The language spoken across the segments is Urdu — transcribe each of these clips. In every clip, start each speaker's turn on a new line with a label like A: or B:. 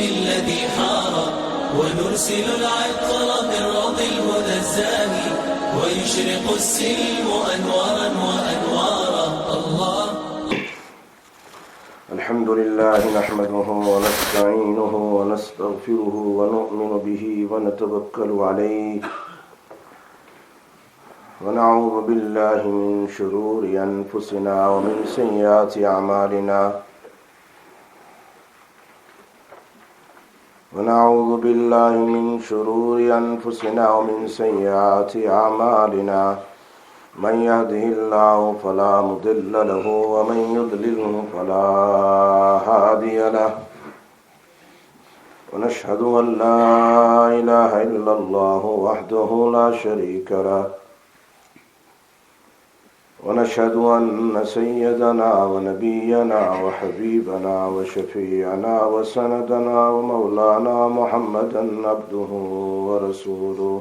A: الذي حار ونرسل العطر من روض الهدى الزاهي ويشرق السلم أنوارا وأنوارا. الله
B: الحمد لله نحمده ونستعينه ونستغفره ونؤمن به ونتوكل عليه ونعوذ بالله من شرور أنفسنا ومن سيئات أعمالنا ونعوذ بالله من شرور أنفسنا ومن سيئات أعمالنا من يهده الله فلا مضل له ومن يضلله فلا هادي له ونشهد أن لا إله إلا الله وحده لا شريك له ونشهد أن سيدنا ونبينا وحبيبنا وشفيعنا وسندنا ومولانا محمدا عبده ورسوله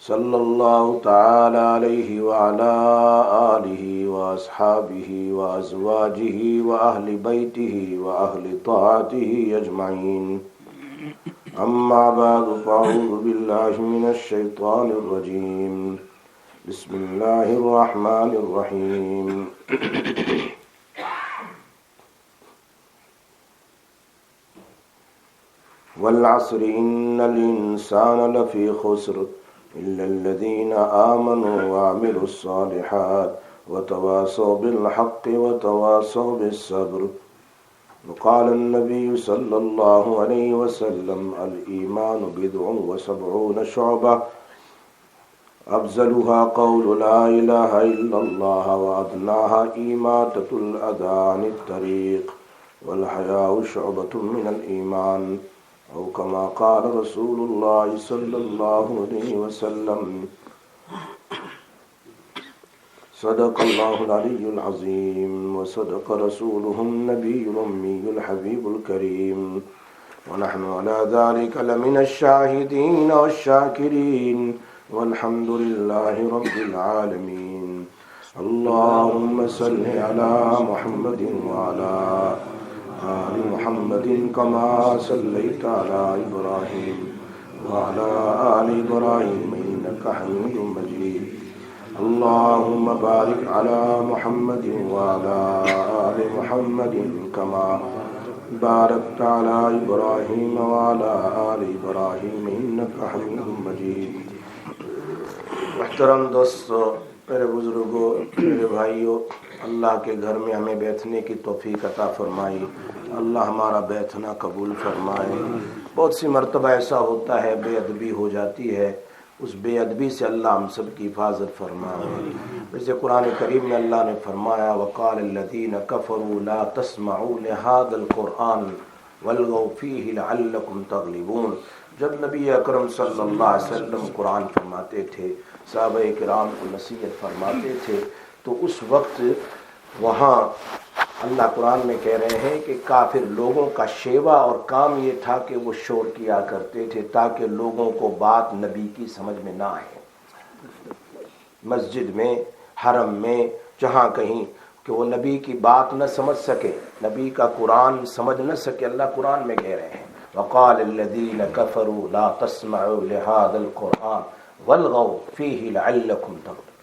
B: صلى الله تعالى عليه وعلى آله وأصحابه وأزواجه وأهل بيته وأهل طاعته أجمعين. أما بعد فأعوذ بالله من الشيطان الرجيم. بسم الله الرحمن الرحيم. والعصر إن الإنسان لفي خسر إلا الذين آمنوا وعملوا الصالحات وتواصوا بالحق وتواصوا بالصبر. وقال النبي صلى الله عليه وسلم الإيمان بضع وسبعون شعبة أفضلها قول لا إله إلا الله وأدناها إماطة الأذى عن الطريق والحياء شعبة من الإيمان أو كما قال رسول الله صلى الله عليه وسلم. صدق الله العلي العظيم وصدق رسوله النبي الأمي الحبيب الكريم ونحن على ذلك لمن الشاهدين والشاكرين والحمد لله رب العالمين. اللهم صل على محمد وعلى آل محمد كما صليت على إبراهيم وعلى آل إبراهيم إنك حميد مجيد. اللهم بارك على محمد وعلى آل محمد كما باركت على إبراهيم وعلى آل إبراهيم إنك حميد مجيد. محترم دوستو، میرے بزرگوں، میرے بھائیوں، اللہ کے گھر میں ہمیں بیٹھنے کی توفیق عطا فرمائی. اللہ ہمارا بیٹھنا قبول فرمائے. بہت سی مرتبہ ایسا ہوتا ہے بے ادبی ہو جاتی ہے، اس بے ادبی سے اللہ ہم سب کی حفاظت فرمائے. جیسے قرآن کریم میں اللہ نے فرمایا وقال الذین کفروا لا تسمعوا لهذا القرآن والغوا فیہ لعلکم تغلبون. جب نبی اکرم صلی اللہ علیہ وسلم قرآن فرماتے تھے، صحابہ کرام کو نصیحت فرماتے تھے، تو اس وقت وہاں اللہ قرآن میں کہہ رہے ہیں کہ کافر لوگوں کا شیوا اور کام یہ تھا کہ وہ شور کیا کرتے تھے تاکہ لوگوں کو بات نبی کی سمجھ میں نہ آئے. مسجد میں، حرم میں، جہاں کہیں کہ وہ نبی کی بات نہ سمجھ سکے، نبی کا قرآن سمجھ نہ سکے. اللہ قرآن میں کہہ رہے ہیں وقال الذین کفروا لا تسمعوا لهذا القرآن والغوا فیہ لعلکم تغلبون.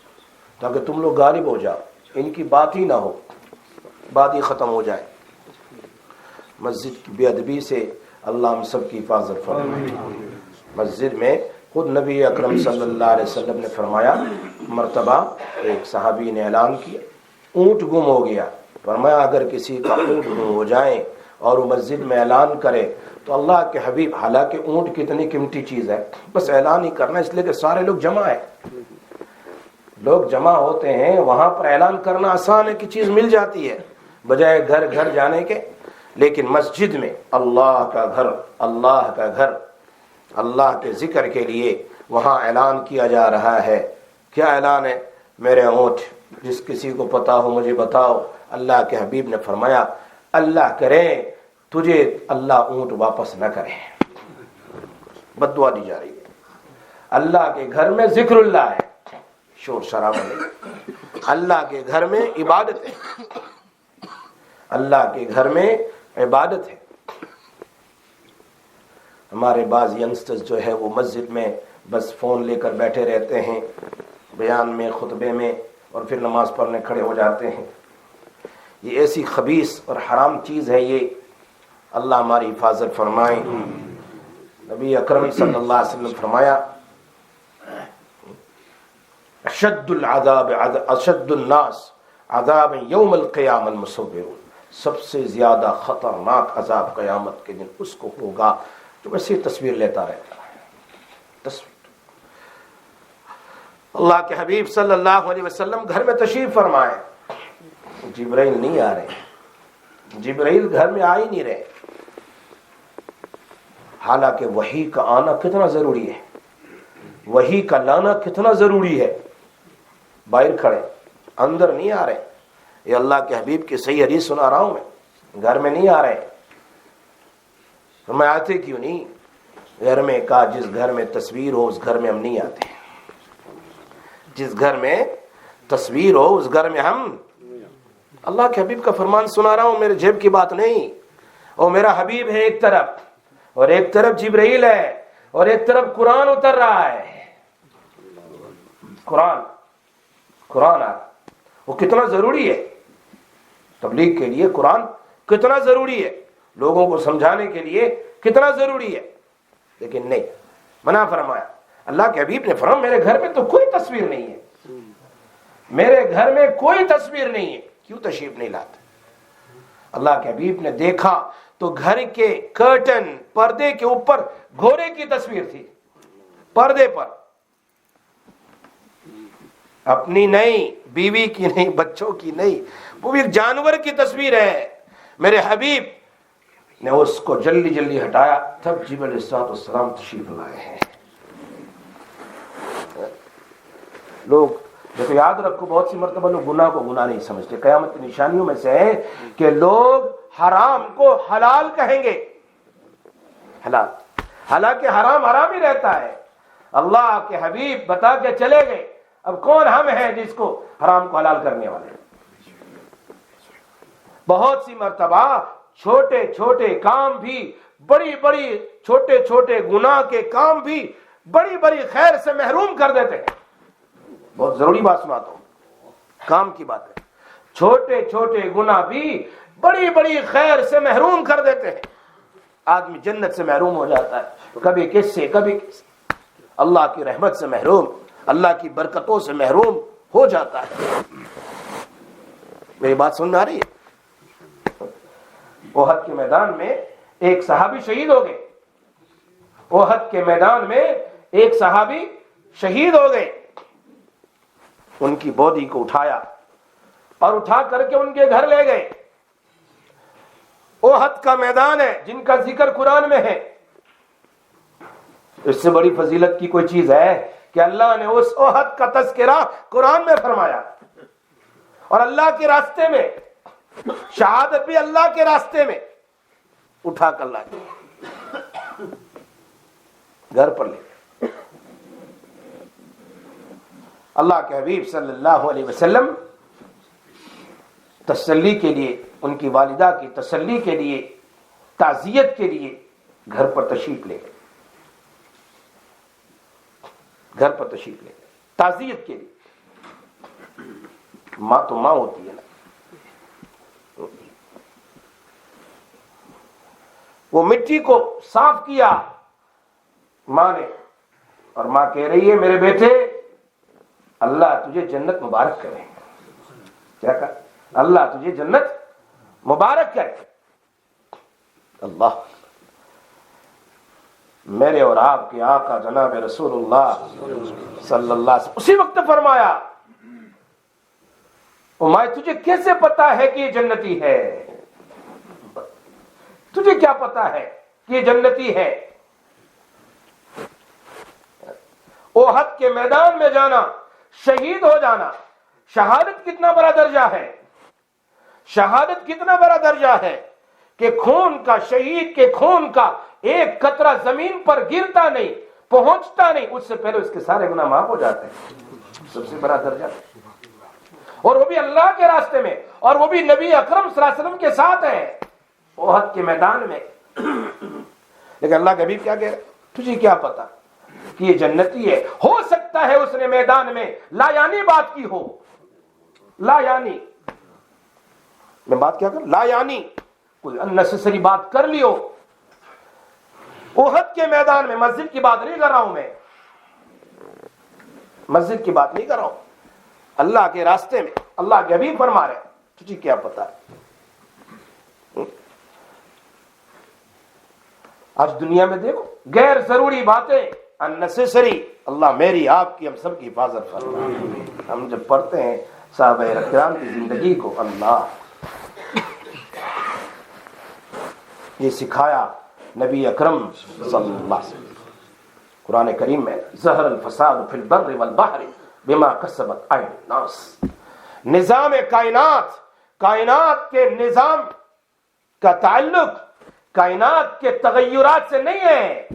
B: تاکہ تم لوگ غالب ہو جاؤ، ان کی بات ہی نہ ہو، بات ہی ختم ہو جائے. مسجد کی بے ادبی سے اللہ ہم سب کی حفاظت فرمائے. مسجد میں خود نبی اکرم صلی اللہ علیہ وسلم نے فرمایا، مرتبہ ایک صحابی نے اعلان کیا اونٹ گم ہو گیا. فرمایا اگر کسی کا اونٹ گم ہو جائے اور وہ مسجد میں اعلان کرے تو اللہ کے حبیب، حالانکہ اونٹ کتنی قیمتی چیز ہے، بس اعلان ہی کرنا، اس لیے کہ سارے لوگ جمع ہیں، لوگ جمع ہوتے ہیں، وہاں پر اعلان کرنا آسان ہے کہ چیز مل جاتی ہے بجائے گھر گھر جانے کے. لیکن مسجد میں اللہ کا گھر، اللہ کا گھر، اللہ کے ذکر کے لیے وہاں اعلان کیا جا رہا ہے. کیا اعلان ہے؟ میرے اونٹ، جس کسی کو پتا ہو مجھے بتاؤ. اللہ کے حبیب نے فرمایا اللہ کرے تجھے اللہ اونٹ واپس نہ کرے. بد دعا دی جا رہی ہے. اللہ کے گھر میں ذکر اللہ ہے، شور شرابہ نہیں. اللہ کے گھر میں عبادت ہے، اللہ کے گھر میں عبادت ہے. ہمارے بعض ینگسٹرز جو ہے وہ مسجد میں بس فون لے کر بیٹھے رہتے ہیں بیان میں خطبے میں اور پھر نماز پڑھنے کھڑے ہو جاتے ہیں. یہ ایسی خبیث اور حرام چیز ہے یہ. اللہ ہماری حفاظت فرمائے. نبی اکرم صلی اللہ علیہ وسلم فرمایا اشد الناس عذاب یوم القیامہ المصورون، سب سے زیادہ خطرناک عذاب قیامت کے دن اس کو ہوگا جو ویسے تصویر لیتا رہتا ہے. تصویر. اللہ کے حبیب صلی اللہ علیہ وسلم گھر میں تشریف فرمائے، جبرائیل نہیں آ رہے، جبرائیل گھر میں آ ہی نہیں رہے. حالانکہ وحی کا آنا کتنا ضروری ہے، وحی کا لانا کتنا ضروری ہے. باہر کھڑے، اندر نہیں آ رہے. یہ اللہ کے حبیب کی صحیح حدیث سنا رہا ہوں میں. گھر میں نہیں آ رہے. میں آتے کیوں نہیں؟ گھر میں کہا جس گھر میں تصویر ہو اس گھر میں ہم نہیں آتے. جس گھر میں تصویر ہو اس گھر میں ہم. اللہ کے حبیب کا فرمان سنا رہا ہوں، میرے جیب کی بات نہیں. اور میرا حبیب ہے ایک طرف اور ایک طرف جبرائیل ہے اور ایک طرف قرآن اتر رہا ہے. قرآن وہ کتنا ضروری ہے تبلیغ کے لیے. قرآن کتنا ضروری ہے لوگوں کو سمجھانے کے لیے، کتنا ضروری ہے. لیکن نہیں، منع فرمایا. اللہ کے حبیب نے فرمایا میرے گھر میں تو کوئی تصویر نہیں ہے، میرے گھر میں کوئی تصویر نہیں ہے. کیوں تشریف نہیں لاتے؟ اللہ کے حبیب نے دیکھا تو گھر کے کرٹن پردے کے اوپر گھوڑے کی تصویر تھی. پردے پر اپنی نہیں، بیوی کی نہیں، بچوں کی نہیں، وہ بھی ایک جانور کی تصویر ہے. میرے حبیب نے اس کو جلدی جلدی ہٹایا. تب جبرائیل علیہ السلام تشریف لائے ہیں. لوگ دیکھو یاد رکھو، بہت سی مرتبہ لوگ گناہ کو گناہ نہیں سمجھتے. قیامت کی نشانیوں میں سے ہے کہ لوگ حرام کو حلال کہیں گے. حلال، حالانکہ حرام حرام ہی رہتا ہے. اللہ کے حبیب بتا کے چلے گئے. اب کون ہم ہیں جس کو حرام کو حلال کرنے والے؟ بہت سی مرتبہ چھوٹے چھوٹے کام بھی، بڑی بڑی چھوٹے چھوٹے گناہ کے کام بھی بڑی بڑی خیر سے محروم کر دیتے ہیں. بہت ضروری بات سناتا ہوں، کام کی بات ہے. چھوٹے چھوٹے گناہ بھی بڑی بڑی خیر سے محروم کر دیتے ہیں. آدمی جنت سے محروم ہو جاتا ہے، کبھی کس سے کبھی کس سے. اللہ کی رحمت سے محروم، اللہ کی برکتوں سے محروم ہو جاتا ہے. میری بات سمجھ میں آ رہی ہے؟ احد کے میدان میں ایک صحابی شہید ہو گئے. احد کے میدان میں ایک صحابی شہید ہو گئے. ان کی بودی کو اٹھایا اور اٹھا کر کے ان کے گھر لے گئے. احد کا میدان ہے جن کا ذکر قرآن میں ہے. اس سے بڑی فضیلت کی کوئی چیز ہے کہ اللہ نے اس احد کا تذکرہ قرآن میں فرمایا. اور اللہ کے راستے میں شہادت بھی اللہ کے راستے میں اٹھا کر لائے، گھر پر لے. اللہ کے حبیب صلی اللہ علیہ وسلم تسلی کے لیے، ان کی والدہ کی تسلی کے لیے، تعزیت کے لیے گھر پر تشریف لے گئے. گھر پر تشریف لے گئے تعزیت کے لیے. ماں تو ماں ہوتی ہے نا. وہ مٹی کو صاف کیا ماں نے، اور ماں کہہ رہی ہے میرے بیٹے اللہ تجھے جنت مبارک کرے. کیا کہا؟ اللہ تجھے جنت مبارک کرے. اللہ میرے اور آپ کے آقا جناب رسول اللہ صلی اللہ علیہ وسلم اسی وقت فرمایا امائے تجھے کیسے پتا ہے کہ یہ جنتی ہے؟ تجھے کیا پتا ہے کہ یہ جنتی ہے؟ احد کے میدان میں جانا، شہید ہو جانا، شہادت کتنا بڑا درجہ ہے. شہادت کتنا بڑا درجہ ہے کہ خون کا، شہید کے خون کا ایک قطرہ زمین پر گرتا نہیں، پہنچتا نہیں، اس سے پہلے اس کے سارے گناہ معاف ہو جاتے ہیں. سب سے بڑا درجہ، اور وہ بھی اللہ کے راستے میں، اور وہ بھی نبی اکرم صلی اللہ علیہ وسلم کے ساتھ ہے. احد کے میدان میں. لیکن اللہ کے حبیب کیا کہہ رہے, تجھے کیا پتا کہ یہ جنتی ہے, ہو سکتا ہے اس نے میدان میں لا یعنی بات کی ہو, لا یعنی, میں بات کیا کر, لا یعنی کوئی اننیسیسری بات کر لی ہو. احد کے میدان میں, مسجد کی بات نہیں کر رہا ہوں میں, مسجد کی بات نہیں کر رہا ہوں, اللہ کے راستے میں. اللہ کے حبیب فرما رہے, تجھے کیا پتا ہے. آج دنیا میں دیکھو غیر ضروری باتیں, اننیسیسری. اللہ میری آپ کی ہم سب کی حفاظت فرمائے. ہم جب پڑھتے ہیں صحابہ کرام کی زندگی کو, اللہ یہ سکھایا نبی اکرم صلی اللہ علیہ وسلم. قرآن کریم میں ظہر الفساد فی البر والبحر بما کسبت ایدی الناس. نظام کائنات, کائنات کے نظام کا تعلق کائنات کے تغیرات سے نہیں ہے.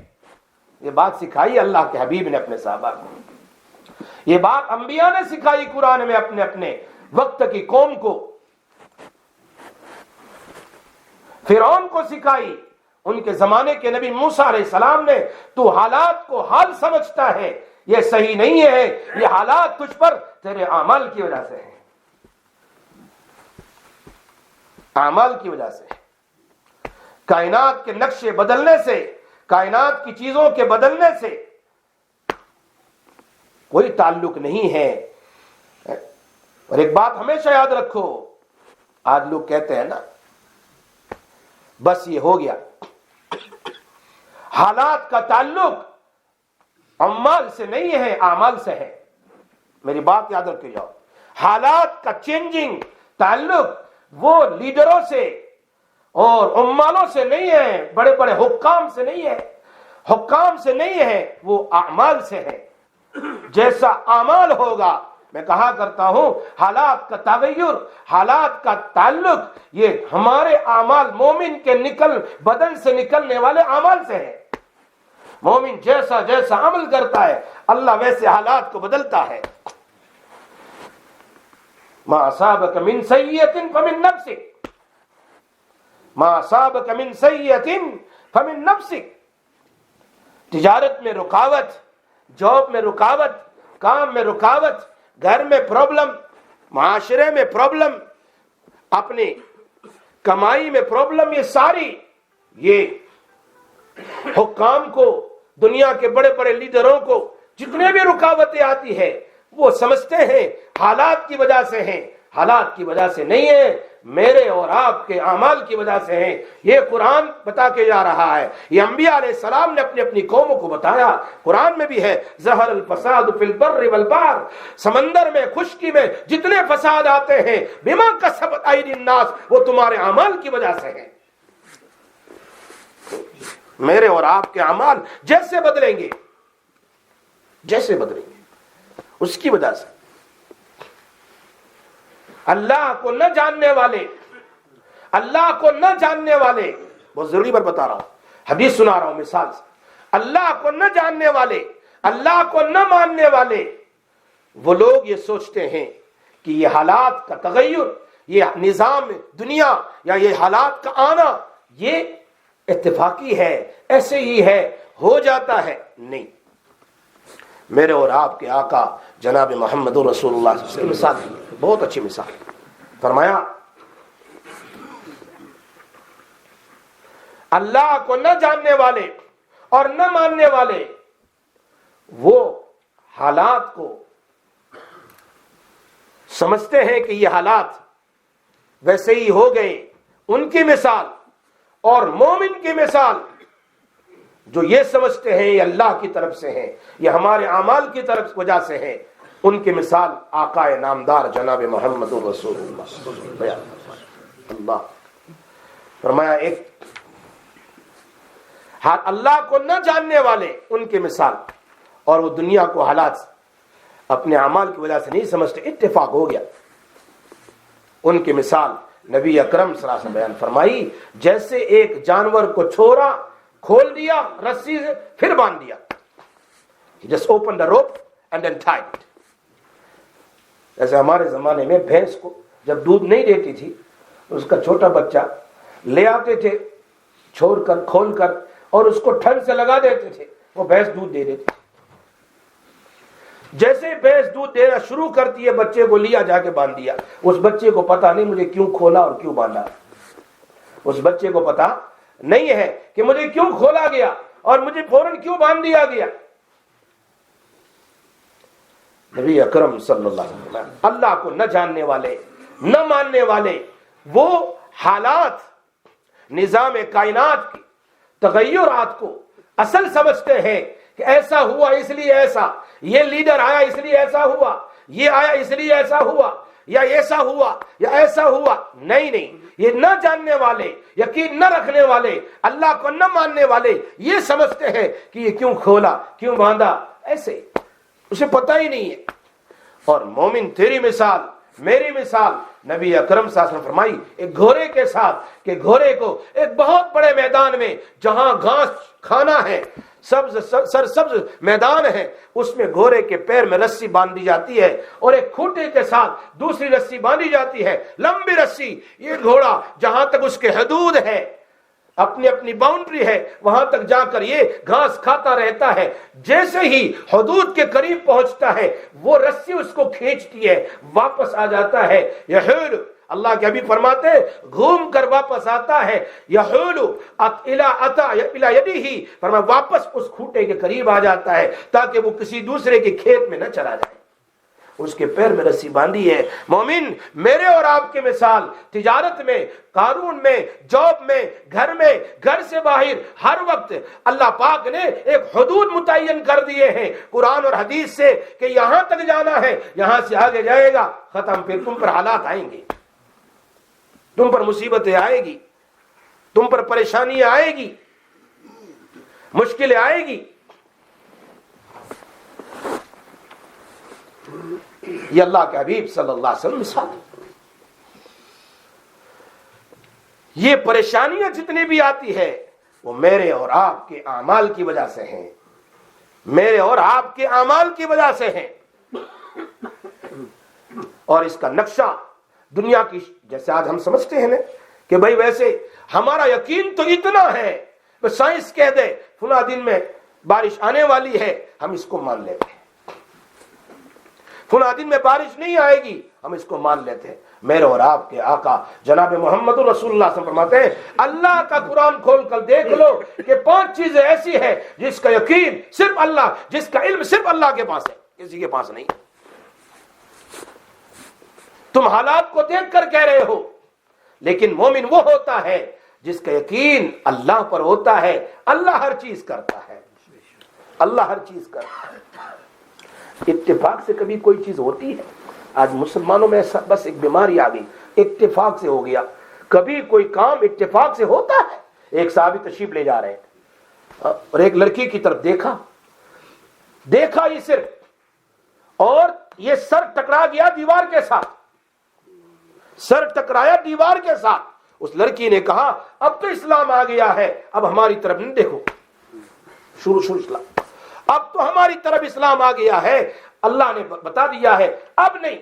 B: یہ بات سکھائی اللہ کے حبیب نے اپنے صحابہ کو, یہ بات انبیاء نے سکھائی قرآن میں اپنے اپنے وقت کی قوم کو. فرعون کو سکھائی ان کے زمانے کے نبی موسیٰ علیہ السلام نے, تو حالات کو حال سمجھتا ہے, یہ صحیح نہیں ہے, یہ حالات تجھ پر تیرے اعمال کی وجہ سے ہیں, اعمال کی وجہ سے. کائنات کے نقشے بدلنے سے, کائنات کی چیزوں کے بدلنے سے کوئی تعلق نہیں ہے. اور ایک بات ہمیشہ یاد رکھو, آج لوگ کہتے ہیں نا بس یہ ہو گیا, حالات کا تعلق اعمال سے نہیں ہے, اعمال سے ہے. میری بات یاد رکھ جاؤ, حالات کا چینجنگ تعلق وہ لیڈروں سے اور عمالوں سے نہیں ہے, بڑے بڑے حکام سے نہیں ہے, حکام سے نہیں ہے, وہ اعمال سے ہے. جیسا اعمال ہوگا, میں کہا کرتا ہوں حالات کا تغیر, حالات کا تعلق یہ ہمارے اعمال, مومن کے بدن سے نکلنے والے اعمال سے ہے. مومن جیسا جیسا عمل کرتا ہے اللہ ویسے حالات کو بدلتا ہے. ما اصابک من سیئۃ فمن نفسک, ما اصابک من سیئۃ فمن نفسک. تجارت میں رکاوٹ, جاب میں رکاوٹ, کام میں رکاوٹ, گھر میں پرابلم, معاشرے میں پرابلم, اپنی کمائی میں پرابلم, یہ ساری یہ حکام کو, دنیا کے بڑے بڑے لیڈروں کو جتنے بھی رکاوٹیں آتی ہے وہ سمجھتے ہیں حالات کی وجہ سے ہیں, حالات کی وجہ سے نہیں ہے, میرے اور آپ کے اعمال کی وجہ سے ہیں. یہ قرآن بتا کے جا رہا ہے, یہ انبیاء علیہ السلام نے اپنی اپنی قوموں کو بتایا. قرآن میں بھی ہے ظہر الفساد فی البر والبحر, سمندر میں, خشکی میں جتنے فساد آتے ہیں بما کسبت ایدی الناس, وہ تمہارے اعمال کی وجہ سے ہیں. میرے اور آپ کے اعمال جیسے بدلیں گے, جیسے بدلیں گے اس کی وجہ سے. اللہ کو نہ جاننے والے, اللہ کو نہ جاننے والے, بہت ضروری بات بتا رہا ہوں, حدیث سنا رہا ہوں مثال سے. اللہ کو نہ جاننے والے, اللہ کو نہ ماننے والے, وہ لوگ یہ سوچتے ہیں کہ یہ حالات کا تغیر, یہ نظام دنیا یا یہ حالات کا آنا یہ اتفاقی ہے, ایسے ہی ہے, ہو جاتا ہے. نہیں, میرے اور آپ کے آقا جناب محمد رسول اللہ صلی اللہ علیہ وسلم مثال دی, بہت اچھی مثال. فرمایا اللہ کو نہ جاننے والے اور نہ ماننے والے وہ حالات کو سمجھتے ہیں کہ یہ حالات ویسے ہی ہو گئے. ان کی مثال اور مومن کی مثال جو یہ سمجھتے ہیں یہ اللہ کی طرف سے ہیں, یہ ہمارے اعمال کی طرف وجہ سے ہیں, ان کی مثال آقا نامدار جناب محمد رسول اللہ. اللہ فرمایا ایک اللہ کو نہ جاننے والے, ان کی مثال, اور وہ دنیا کو حالات اپنے اعمال کی وجہ سے نہیں سمجھتے, اتفاق ہو گیا. ان کی مثال نبی اکرم صلی اللہ علیہ وسلم بیان فرمائی جیسے ایک جانور کو چھوڑا, کھول دیا رسی سے, پھر باندھ دیا. جسٹ اوپن دا روپ اینڈ دین ٹائڈ اٹ. جیسے ہمارے زمانے میں بھینس کو جب دودھ نہیں دیتی تھی, اس کا چھوٹا بچہ لے آتے تھے چھوڑ کر کھول کر اور اس کو ٹھنڈ سے لگا دیتے تھے، وہ بھینس دودھ دے دیتی تھی۔ جیسے بھینس دودھ دینا شروع کرتی ہے بچے کو لیا جا کے باندھ دیا۔ اس بچے کو پتا نہیں مجھے کیوں کھولا اور کیوں باندھا، اس بچے کو پتا نہیں ہے کہ مجھے کیوں کھولا گیا اور مجھے فوراً کیوں باندھ دیا گیا۔ نبی اکرم صلی اللہ علیہ وسلم اللہ کو نہ جاننے والے، نہ ماننے والے، وہ حالات، نظام کائنات کی تغیرات کو اصل سمجھتے ہیں کہ ایسا ہوا اس لیے ایسا، یہ لیڈر آیا اس لیے ایسا ہوا، یہ آیا اس لیے ایسا ہوا، یا ایسا ہوا یا ایسا ہوا۔ نہیں، یہ نہ جاننے والے، یقین نہ رکھنے والے، اللہ کو نہ ماننے والے یہ سمجھتے ہیں کہ یہ کیوں کھولا، کیوں باندھا، ایسے اسے پتہ ہی نہیں ہے۔ اور مومن تیری مثال، میری مثال، نبی اکرم صلی اللہ علیہ وسلم فرمائی ایک گھوڑے کے ساتھ، کہ گھوڑے کو ایک بہت بڑے میدان میں جہاں گھاس کھانا ہے، سرسبز میدان ہے، اس میں گھوڑے کے پیر میں رسی باندھی جاتی ہے اور ایک کھوٹے کے ساتھ دوسری رسی باندھی جاتی ہے، لمبی رسی۔ یہ گھوڑا جہاں تک اس کے حدود ہے، اپنی اپنی باؤنڈری ہے، وہاں تک جا کر یہ گھاس کھاتا رہتا ہے۔ جیسے ہی حدود کے قریب پہنچتا ہے وہ رسی اس کو کھینچتی ہے، واپس آ جاتا ہے۔ یحول، اللہ کے حبیب فرماتے ہیں گھوم کر واپس آتا ہے، یحول الی یدہ، فرمایا واپس اس کھوٹے کے قریب آ جاتا ہے تاکہ وہ کسی دوسرے کے کھیت میں نہ چلا جائے، اس کے پیر میں رسی باندھی ہے۔ مومن میرے اور آپ کی مثال تجارت میں، قانون میں، جاب میں، گھر سے باہر، ہر وقت اللہ پاک نے ایک حدود متعین کر دیے ہیں قرآن اور حدیث سے کہ یہاں تک جانا ہے، یہاں سے آگے جائے گا ختم۔ پھر تم پر حالات آئیں گے، تم پر مصیبتیں آئے گی، تم پر پریشانیاں آئے گی، مشکلیں آئے گی۔ یہ اللہ کے حبیب صلی اللہ علیہ وسلم مثال۔ یہ پریشانیاں جتنی بھی آتی ہے وہ میرے اور آپ کے اعمال کی وجہ سے ہیں، میرے اور آپ کے اعمال کی وجہ سے ہیں۔ اور اس کا نقشہ دنیا کی، جیسے آج ہم سمجھتے ہیں نا کہ بھائی ویسے ہمارا یقین تو اتنا ہے، سائنس کہہ دے فلاں دن میں بارش آنے والی ہے، ہم اس کو مان لیتے ہیں، فلاں دن میں بارش نہیں آئے گی، ہم اس کو مان لیتے ہیں۔ میرے اور آپ کے آقا جناب محمد رسول اللہ صلی اللہ علیہ وسلم فرماتے ہیں اللہ کا قرآن کھول کر دیکھ لو کہ 5 چیزیں ایسی ہیں جس کا یقین صرف اللہ، جس کا علم صرف اللہ کے پاس ہے، کسی کے پاس نہیں۔ تم حالات کو دیکھ کر کہہ رہے ہو، لیکن مومن وہ ہوتا ہے جس کا یقین اللہ پر ہوتا ہے۔ اللہ ہر چیز کرتا ہے، اللہ ہر چیز کرتا ہے۔ اتفاق سے کبھی کوئی چیز ہوتی ہے؟ آج مسلمانوں میں بس ایک بیماری آ گئی، اتفاق سے ہو گیا۔ کبھی کوئی کام اتفاق سے ہوتا ہے؟ ایک صحابی تشریف لے جا رہے ہیں اور ایک لڑکی کی طرف دیکھا یہ صرف، اور یہ سر ٹکرا گیا دیوار کے ساتھ، سر ٹکرایا دیوار کے ساتھ۔ اس لڑکی نے کہا اب تو اسلام آ گیا ہے، اب ہماری طرف نہیں دیکھو، شروع اسلام، اب تو ہماری طرف اسلام آ گیا ہے، اللہ نے بتا دیا ہے اب نہیں۔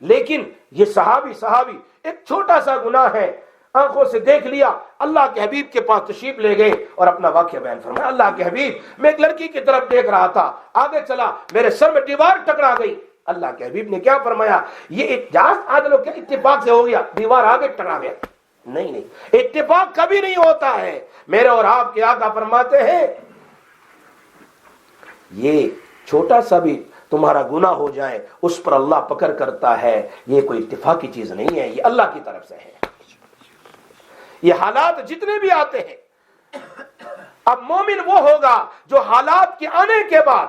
B: لیکن یہ صحابی ایک چھوٹا سا گناہ ہے، آنکھوں سے دیکھ لیا، اللہ کے حبیب کے پاس تشریف لے گئے اور اپنا واقعہ بیان فرمایا۔ اللہ کے حبیب میں ایک لڑکی کی طرف دیکھ رہا تھا، آگے چلا، میرے سر میں دیوار ٹکرا گئی۔ اللہ کے حبیب نے کیا فرمایا؟ یہ آج لوگ کیا اتفاق سے ہو گیا، دیوار آگے ٹکرا گیا؟ نہیں، اتفاق کبھی نہیں ہوتا ہے۔ میرے اور آپ کے آقا فرماتے ہیں یہ چھوٹا سا بھی تمہارا گناہ ہو جائے اس پر اللہ پکڑ کرتا ہے، یہ کوئی اتفاقی چیز نہیں ہے، یہ اللہ کی طرف سے ہے۔ یہ حالات جتنے بھی آتے ہیں، اب مومن وہ ہوگا جو حالات کے آنے کے بعد،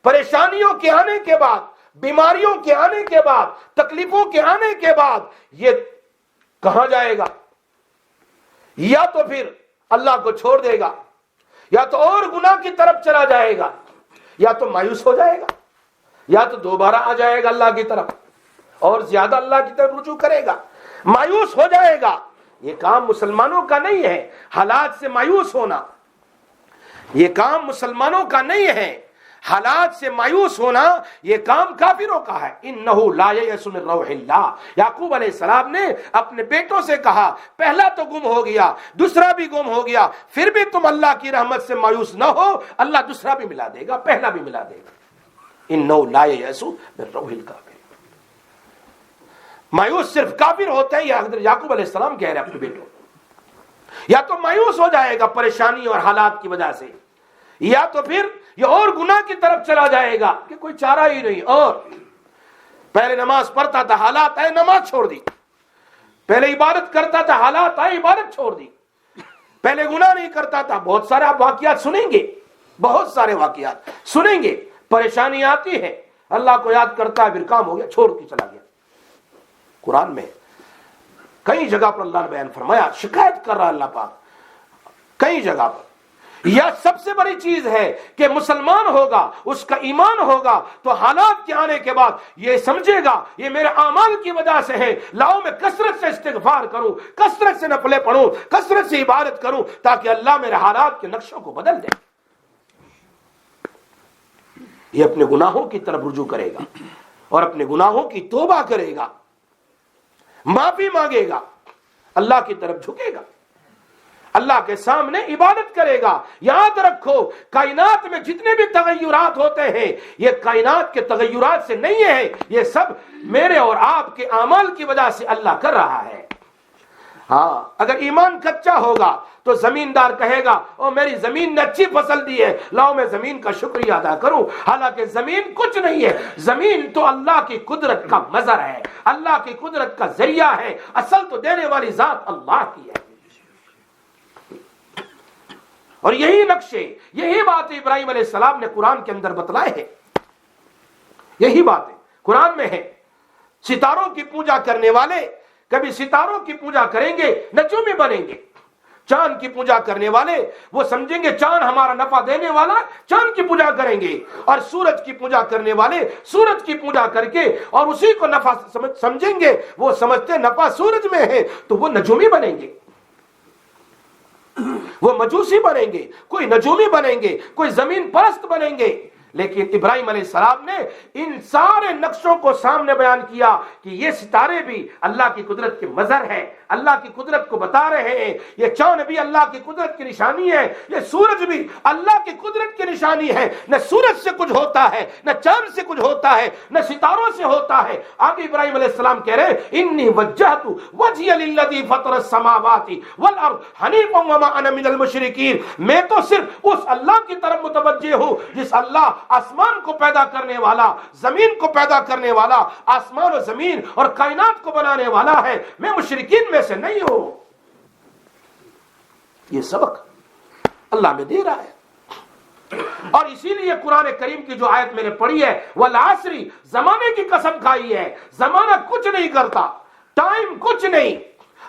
B: پریشانیوں کے آنے کے بعد، بیماریوں کے آنے کے بعد، تکلیفوں کے آنے کے بعد یہ کہاں جائے گا؟ یا تو پھر اللہ کو چھوڑ دے گا، یا تو اور گناہ کی طرف چلا جائے گا، یا تو مایوس ہو جائے گا، یا تو دوبارہ آ جائے گا اللہ کی طرف اور زیادہ اللہ کی طرف رجوع کرے گا، مایوس ہو جائے گا۔ یہ کام مسلمانوں کا نہیں ہے، حالات سے مایوس ہونا، یہ کام مسلمانوں کا نہیں ہے۔ حالات سے مایوس ہونا یہ کام کافروں کا ہے. انہو لا یئس من روح اللہ. یعقوب علیہ السلام نے اپنے بیٹوں سے کہا پہلا تو گم ہو گیا, دوسرا بھی گم ہو گیا, پھر بھی تم اللہ کی رحمت سے مایوس نہ ہو, اللہ دوسرا بھی ملا دے گا, پہلا بھی ملا دے گا. انہو لا یئس من روح الکافر. مایوس صرف کافر ہوتے ہیں, یا حضرت یعقوب علیہ السلام کہہ رہے ہیں اپنے بیٹوں, یا تو مایوس ہو جائے گا پریشانی اور حالات کی وجہ سے, یا تو پھر یہ اور گناہ کی طرف چلا جائے گا کہ کوئی چارہ ہی نہیں. اور پہلے نماز پڑھتا تھا, حالات آئے نماز چھوڑ دی. پہلے عبادت کرتا تھا, حالات آئے عبادت چھوڑ دی. پہلے گناہ نہیں کرتا تھا. بہت سارے آپ واقعات سنیں گے, بہت سارے واقعات سنیں گے. پریشانی آتی ہے, اللہ کو یاد کرتا ہے, پھر کام ہو گیا, چھوڑ کے چلا گیا. قرآن میں کئی جگہ پر اللہ نے بیان فرمایا, شکایت کر رہا اللہ پاک کئی جگہ پر. یا سب سے بڑی چیز ہے کہ مسلمان ہوگا, اس کا ایمان ہوگا, تو حالات کے آنے کے بعد یہ سمجھے گا یہ میرے اعمال کی وجہ سے ہے, لاؤ میں کثرت سے استغفار کروں, کثرت سے نفلیں پڑھوں, کثرت سے عبادت کروں, تاکہ اللہ میرے حالات کے نقشوں کو بدل دے. یہ اپنے گناہوں کی طرف رجوع کرے گا اور اپنے گناہوں کی توبہ کرے گا, معافی مانگے گا, اللہ کی طرف جھکے گا, اللہ کے سامنے عبادت کرے گا. یاد رکھو کائنات میں جتنے بھی تغیرات ہوتے ہیں یہ کائنات کے تغیرات سے نہیں ہے, یہ سب میرے اور آپ کے اعمال کی وجہ سے اللہ کر رہا ہے. ہاں, اگر ایمان کچا ہوگا تو زمیندار کہے گا او میری زمین نے اچھی فصل دی ہے, لاؤ میں زمین کا شکریہ ادا کروں. حالانکہ زمین کچھ نہیں ہے, زمین تو اللہ کی قدرت کا مظہر ہے, اللہ کی قدرت کا ذریعہ ہے. اصل تو دینے والی ذات اللہ کی ہے. اور یہی نقشے, یہی بات ابراہیم علیہ السلام نے قرآن کے اندر بتلائے ہیں. یہی باتیں قرآن میں ہے. ستاروں کی پوجا کرنے والے کبھی ستاروں کی پوجا کریں گے, نجومی بنیں گے. چاند کی پوجا کرنے والے وہ سمجھیں گے چاند ہمارا نفع دینے والا, چاند کی پوجا کریں گے. اور سورج کی پوجا کرنے والے سورج کی پوجا کر کے اور اسی کو نفع سمجھیں گے, وہ سمجھتے نفع سورج میں ہے, تو وہ نجومی بنیں گے, وہ مجوسی بنیں گے, کوئی نجومی بنیں گے, کوئی زمین پرست بنیں گے. لیکن ابراہیم علیہ السلام نے ان سارے نقشوں کو سامنے بیان کیا کہ یہ ستارے بھی اللہ کی قدرت کے مظہر ہے, اللہ کی قدرت کو بتا رہے ہیں. یہ چاند بھی اللہ کی قدرت کی نشانی ہے, یہ سورج بھی اللہ کی قدرت کی نشانی ہے. نہ سورج سے کچھ ہوتا ہے, نہ چاند سے کچھ ہوتا ہے, نہ ستاروں سے ہوتا ہے. آگے ابراہیم علیہ السلام کہہ رہے انی وجہت وجہی للذی فطر السماوات والارض حنیفا وما انا من المشرکین. میں تو صرف اس اللہ کی طرف متوجہ ہوں جس اللہ آسمان کو پیدا کرنے والا, زمین کو پیدا کرنے والا, آسمان و زمین اور کائنات کو بنانے والا ہے. میں مشرکین میں سے نہیں ہوں. یہ سبق اللہ میں دے رہا ہے. اور اسی لیے قرآن کریم کی جو آیت میں نے پڑھی ہے والعصر, زمانے کی قسم کھائی ہے. زمانہ کچھ نہیں کرتا, ٹائم کچھ نہیں,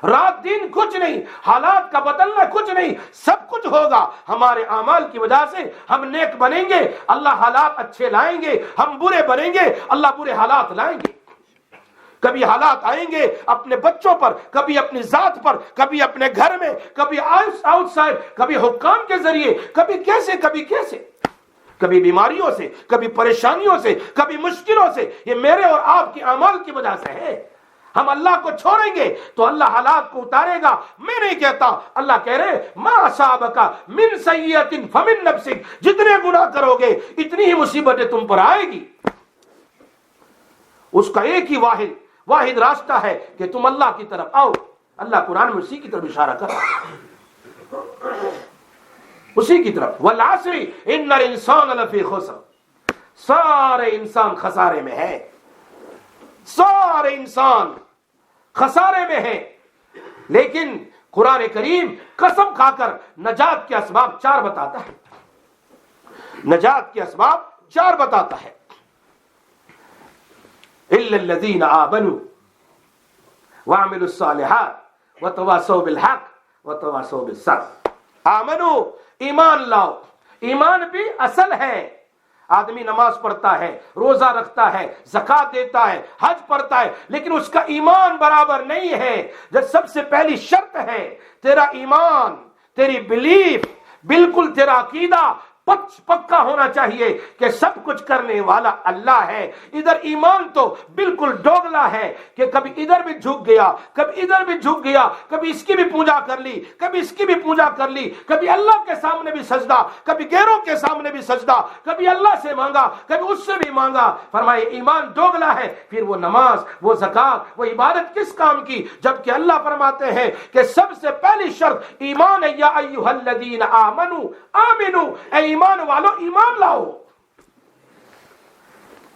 B: رات دن کچھ نہیں, حالات کا بدلنا کچھ نہیں. سب کچھ ہوگا ہمارے اعمال کی وجہ سے. ہم نیک بنیں گے, اللہ حالات اچھے لائیں گے. ہم برے بنیں گے, اللہ برے حالات لائیں گے. کبھی حالات آئیں گے اپنے بچوں پر, کبھی اپنی ذات پر, کبھی اپنے گھر میں, کبھی آؤٹ سائڈ, کبھی حکام کے ذریعے, کبھی کیسے کبھی کیسے, کبھی بیماریوں سے, کبھی پریشانیوں سے, کبھی مشکلوں سے. یہ میرے اور آپ کے اعمال کی وجہ سے ہے. ہم اللہ کو چھوڑیں گے تو اللہ حالات کو اتارے گا. میں نہیں کہتا, اللہ کہہ رہے ما اصابک من سیئۃ فمن نفسک. جتنے گناہ کرو گے اتنی ہی مصیبتیں تم پر آئے گی. اس کا ایک ہی واحد راستہ ہے کہ تم اللہ کی طرف آؤ. اللہ قرآن میں اسی کی طرف اشارہ کر رہا ہے, اسی کی طرف. والعصر ان الانسان لفی خسر. سارے انسان خسارے میں ہیں, سارے انسان خسارے میں ہیں. لیکن قرآن کریم قسم کھا کر نجات کے اسباب 4 بتاتا ہے. نجات کے اسباب 4 بتاتا ہے. الا الذين آمنوا وعملوا الصالحات وتواصوا بالحق وتواصوا بالصبر. آمنو, ایمان لاؤ. ایمان بھی اصل ہے. آدمی نماز پڑھتا ہے, روزہ رکھتا ہے, زکات دیتا ہے, حج پڑھتا ہے, لیکن اس کا ایمان برابر نہیں ہے. جب سب سے پہلی شرط ہے تیرا ایمان, تیری بلیف, بالکل تیرا عقیدہ پکا ہونا چاہیے کہ سب کچھ کرنے والا اللہ ہے. ادھر ایمان تو بالکل ڈوگلا ہے کہ کبھی ادھر بھی جھک گیا, کبھی ادھر بھی جھک گیا, کبھی اس کی بھی پوجا کر لی, کبھی اس کی بھی پوجا کر لی, کبھی اللہ کے سامنے بھی سجدہ, کبھی غیروں کے سامنے بھی سجدہ, کبھی اللہ سے مانگا, کبھی اس سے بھی مانگا. فرمائے ایمان ڈوگلا ہے. پھر وہ نماز, وہ زکات, وہ عبادت کس کام کی, جبکہ اللہ فرماتے ہیں کہ سب سے پہلی شرط ایمان ہے. یا ایھا الذین آمنو آمنو, اے ایمان والو ایمان لاؤ.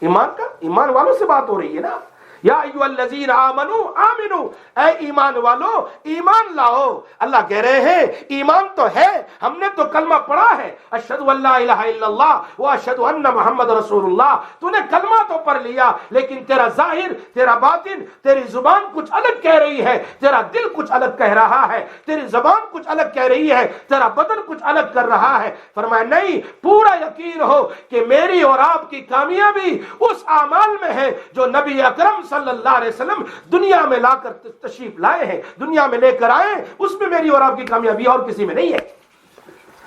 B: ایمان والوں سے بات ہو رہی ہے نا. یا ایھا الذین آمنو آمنو, اے ایمان والو ایمان لاؤ. اللہ کہہ رہے ہیں ایمان تو ہے, ہم نے تو کلمہ پڑھا ہے, اشہد ان لا الہ الا اللہ و اشہد ان محمد رسول اللہ. تو نے کلمہ تو پڑھ لیا, لیکن تیرا ظاہر, تیرا باطن, تیری زبان کچھ الگ کہہ رہی ہے, تیرا دل کچھ الگ کہہ رہا ہے, تیری زبان کچھ الگ کہہ رہی ہے, تیرا بدن کچھ الگ کر رہا ہے. فرمایا نہیں, پورا یقین ہو کہ میری اور آپ کی کامیابی اس اعمال میں ہے جو نبی اکرم صلی اللہ علیہ وسلم دنیا میں لا کر تشریف لائے ہیں, دنیا میں لے کر آئے, اس میں میری اور آپ کی کامیابی اور کسی میں نہیں ہے.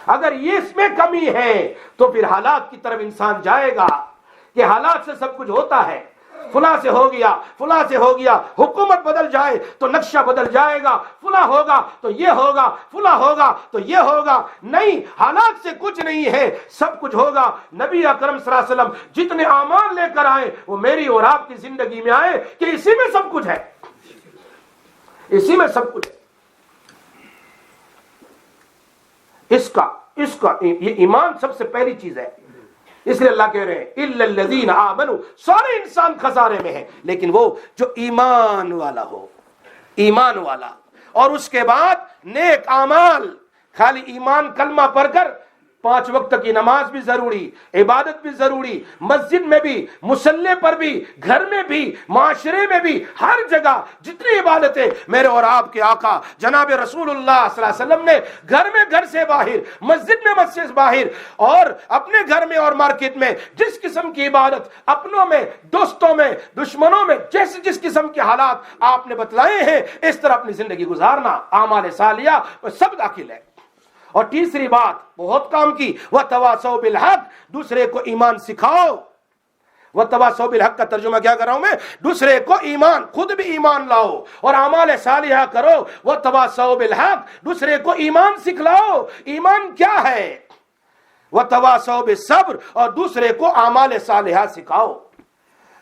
B: اگر یہ اس میں کمی ہے تو پھر حالات کی طرف انسان جائے گا کہ حالات سے سب کچھ ہوتا ہے, فلاں سے ہو گیا, فلاں سے ہو گیا, حکومت بدل جائے تو نقشہ بدل جائے گا, فلاں ہوگا تو یہ ہوگا, فلاں ہوگا تو یہ ہوگا. نہیں, حالات سے کچھ نہیں ہے, سب کچھ ہوگا. نبی اکرم صلی اللہ علیہ وسلم جتنے اعمال لے کر آئے وہ میری اور آپ کی زندگی میں آئے کہ اسی میں سب کچھ ہے, اسی میں سب کچھ ہے. اس کا یہ ایمان سب سے پہلی چیز ہے. اس لیے اللہ کہہ رہے ہیں الا الذین آمنوا, سارے انسان خسارے میں ہیں لیکن وہ جو ایمان والا ہو, ایمان والا. اور اس کے بعد نیک اعمال. خالی ایمان کلمہ پڑھ کر 5 وقت کی نماز بھی ضروری, عبادت بھی ضروری, مسجد میں بھی, مصلی پر بھی, گھر میں بھی, معاشرے میں بھی, ہر جگہ جتنی عبادتیں میرے اور آپ کے آقا جناب رسول اللہ صلی اللہ علیہ وسلم نے گھر میں, گھر سے باہر, مسجد میں, مسجد سے باہر, اور اپنے گھر میں اور مارکیٹ میں جس قسم کی عبادت, اپنوں میں, دوستوں میں, دشمنوں میں, جیسے جس قسم کے حالات آپ نے بتلائے ہیں اس طرح اپنی زندگی گزارنا, اعمال صالحہ سب داخل ہے. اور تیسری بات بہت کام کی, وَتَوَاصَوْا بِالْحَقِّ, دوسرے کو ایمان سکھاؤ. وَتَوَاصَوْا بِالْحَقِّ کا ترجمہ کیا کر رہا ہوں میں, دوسرے کو ایمان, خود بھی ایمان لاؤ اور اعمال صالحہ کرو. وَتَوَاصَوْا بِالْحَقِّ, دوسرے کو ایمان سکھلاؤ. ایمان کیا ہے؟ وَتَوَاصَوْا بِالصَّبْرِ, اور دوسرے کو اعمال صالحہ سکھاؤ.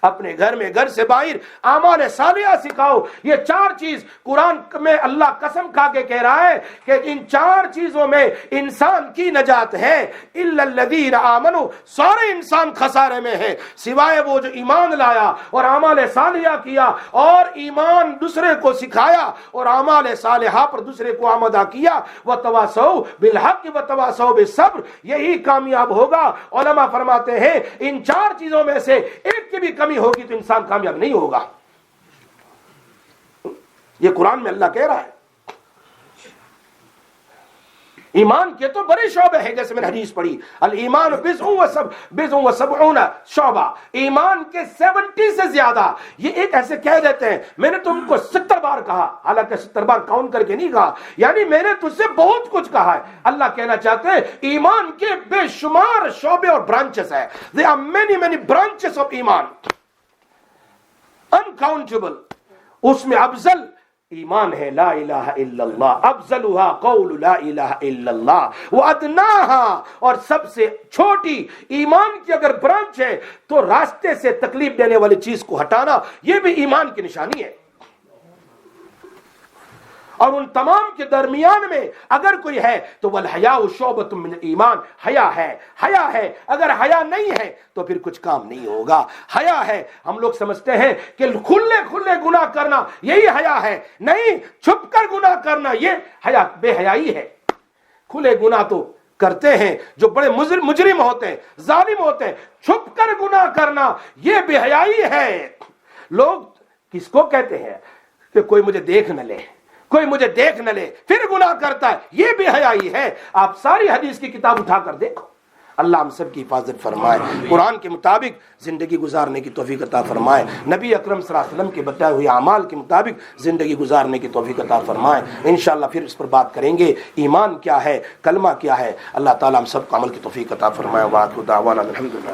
B: اپنے گھر میں, گھر سے باہر اعمال صالحہ سکھاؤ. یہ 4 چیز قرآن میں اللہ قسم کھا کے کہہ رہا ہے کہ ان 4 چیزوں میں انسان کی نجات ہے. الا الذین آمنوا, سارے انسان خسارے میں ہے سوائے وہ جو ایمان لایا اور اعمال صالحہ کیا, اور ایمان دوسرے کو سکھایا اور اعمال صالحہ پر دوسرے کو آمادہ کیا. وتواصوا بالحق وتواصوا بالصبر, یہی کامیاب ہوگا. علماء فرماتے ہیں ان 4 چیزوں میں سے ایک کی بھی کمی ہوگی تو انسان کامیاب نہیں ہوگا. یہ قرآن میں اللہ کہہ رہا ہے. ایمان کے تو بڑے شعبے ہیں, جیسے میں نے حدیث پڑھی, الایمان بضع و سبعون شعبہ, ایمان کے 70 سے زیادہ. یہ ایک ایسے کہہ دیتے ہیں میں نے تم کو 70 بار کہا, حالانکہ 70 بار کاؤنٹ کر کے نہیں کہا, یعنی میں نے تجھ سے بہت کچھ کہا ہے. اللہ کہنا چاہتے ہیں ایمان کے بے شمار شعبے اور برانچز ہیں. there are many branches of ایمان, uncountable. اس میں افضل ایمان ہے لا الہ الا اللہ, افضلها قول لا الہ الا اللہ, وادناها, اور سب سے چھوٹی ایمان کی اگر برانچ ہے تو راستے سے تکلیف دینے والی چیز کو ہٹانا, یہ بھی ایمان کی نشانی ہے. اور ان تمام کے درمیان میں اگر کوئی ہے تو والحیاء شعبۃ من ایمان, حیا ہے, حیا ہے. اگر حیا نہیں ہے تو پھر کچھ کام نہیں ہوگا. حیا ہے, ہم لوگ سمجھتے ہیں کہ کھلے گناہ کرنا یہی حیا ہے. نہیں, چھپ کر گناہ کرنا یہ حیا بے حیائی ہے. کھلے گناہ تو کرتے ہیں جو بڑے مجرم ہوتے ہیں, ظالم ہوتے ہیں. چھپ کر گناہ کرنا یہ بے حیائی ہے. لوگ کس کو کہتے ہیں کہ کوئی مجھے دیکھ نہ لے, کوئی مجھے دیکھ نہ لے, پھر گناہ کرتا ہے, یہ بے حیائی ہے. آپ ساری حدیث کی کتاب اٹھا کر دیکھو, اللہ ہم سب کی حفاظت فرمائے، قرآن کے مطابق زندگی گزارنے کی توفیق عطا فرمائے، نبی اکرم صلی اللہ علیہ وسلم کے بتائے ہوئے اعمال کے مطابق زندگی گزارنے کی توفیق عطا فرمائے۔ انشاءاللہ پھر اس پر بات کریں گے ایمان کیا ہے، کلمہ کیا ہے۔ اللہ تعالیٰ ہم سب کو عمل کی توفیق عطا فرمائے۔ وآخر دعوانا الحمدللہ۔